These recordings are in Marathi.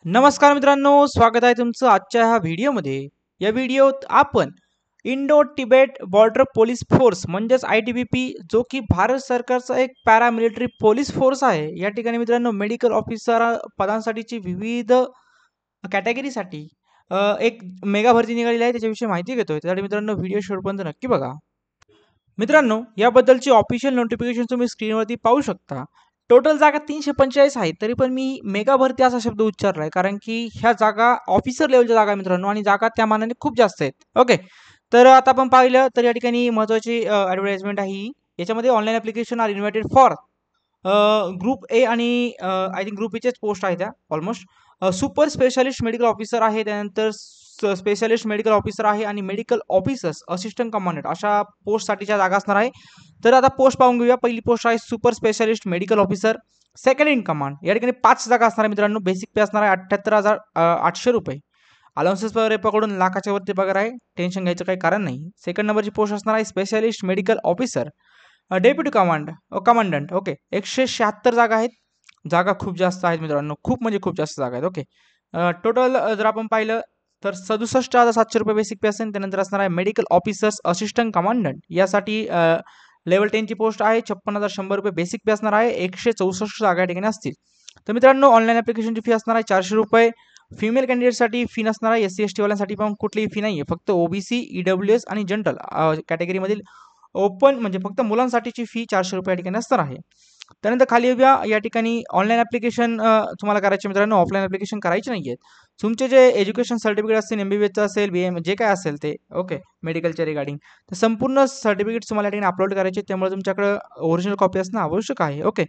नमस्कार मित्रांनो, स्वागत आहे तुमचं आजच्या ह्या व्हिडिओमध्ये. या व्हिडिओत आपण Indo Tibet border police force म्हणजेच ITBP जो की भारत सरकारचा एक पॅरामिलिटरी पोलीस फोर्स आहे. या ठिकाणी मित्रांनो मेडिकल ऑफिसर पदांसाठीची विविध कॅटेगरीसाठी एक मेगा भरती निघालेली आहे. त्याच्याविषयी माहिती घेतोय. त्यासाठी मित्रांनो व्हिडिओ शेवटपर्यंत नक्की बघा. मित्रांनो याबद्दलची ऑफिशियल नोटिफिकेशन तुम्ही स्क्रीनवरती पाहू शकता. टोटल जागा 345 आहेत. तरी पण मी मेगा भरती असा शब्द उच्चारला आहे कारण की ह्या जागा ऑफिसर लेवलच्या जागा आहे मित्रांनो आणि जागा त्या मानाने खूप जास्त आहेत. ओके. तर आता आपण पाहिलं तर या ठिकाणी महत्त्वाची ॲडव्हर्टाइजमेंट आहे ही. याच्यामध्ये online application are invited for group A आणि आय थिंक ग्रुप एचेच पोस्ट आहे त्या almost. Super specialist medical officer आहे, त्यानंतर स्पेशालिस्ट मेडिकल ऑफिसर आहे आणि मेडिकल ऑफिसर्स असिस्टंट कमांडंट अशा पोस्टसाठीच्या जागा असणार आहे. तर आता पोस्ट पाहून घेऊया. पहिली पोस्ट आहे super specialist medical officer second in command. या ठिकाणी 5 जागा असणार आहे मित्रांनो. बेसिक पे असणार आहे 78,800 रुपये. अलाउन्सेस वगैरे पकडून लाखाच्या वरती पगार आहे. टेन्शन घ्यायचं काही कारण नाही. सेकंड नंबरची पोस्ट असणार आहे specialist medical officer deputy commandant. Okay. 176 जागा आहेत. जागा खूप जास्त आहेत मित्रांनो. खूप म्हणजे खूप जास्त जागा आहेत. ओके. टोटल जर आपण पाहिलं तर 67,700 रुपये बेसिक पे असेल. त्यानंतर असणार आहे मेडिकल ऑफिसर्स असिस्टंट कमांडंट यासाठी लेवल 10 ची पोस्ट आहे. 56,100 रुपये बेसिक पे असणार आहे. 164 जागा या ठिकाणी असतील. तर मित्रांनो ऑनलाईन ॲप्लिकेशनची फी असणार आहे 400 रुपये. फिमेल कॅन्डिडेटसाठी फी नसणार आहे. SC ST वाल्यांसाठी पण कुठलीही फी नाही आहे. फक्त OBC EWS आणि जनरल कॅटेगरीमधील ओपन म्हणजे फक्त मुलांसाठीची फी 400 रुपये या ठिकाणी असणार आहे. त्यानंतर खाली येऊया. या ठिकाणी ऑनलाईन ॲप्लिकेशन तुम्हाला करायचे मित्रांनो, ऑफलाईन ॲप्लिकेशन करायचे नाही आहेत. तुमचे जे एज्युकेशन सर्टिफिकेट असतील MBBSचं असेल BM जे काय असेल ते ओके मेडिकलच्या रिगार्डिंग तर संपूर्ण सर्टिफिकेट तुम्हाला या ठिकाणी अपलोड करायचे. त्यामुळे तुमच्याकडे ओरिजिनल कॉपी असणं आवश्यक आहे. ओके.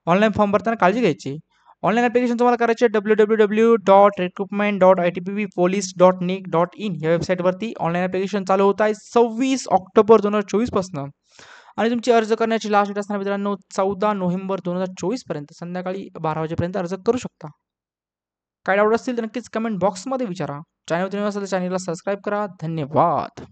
ऑनलाईन फॉर्म भरताना काळजी घ्यायची. ऑनलाईन ॲप्लिकेशन तुम्हाला करायचे www.recruitment.itbppolice.nic.in या वेबसाईटवरती ऑनलाईन ॲप्लिकेशन चालू होत आहे 26 ऑक्टोबर 2024 पासून. आणि तुमची अर्ज करण्याची लास्ट डेट असणार मित्रांनो 14 नोव्हेंबर 2024 पर्यंत संध्याकाळी 12 वाजेपर्यंत अर्ज करू शकता. काय डाऊट असतील तर नक्कीच कमेंट बॉक्समध्ये विचारा. चॅनल तुम्ही असेल तर चॅनलला सबस्क्राईब करा. धन्यवाद.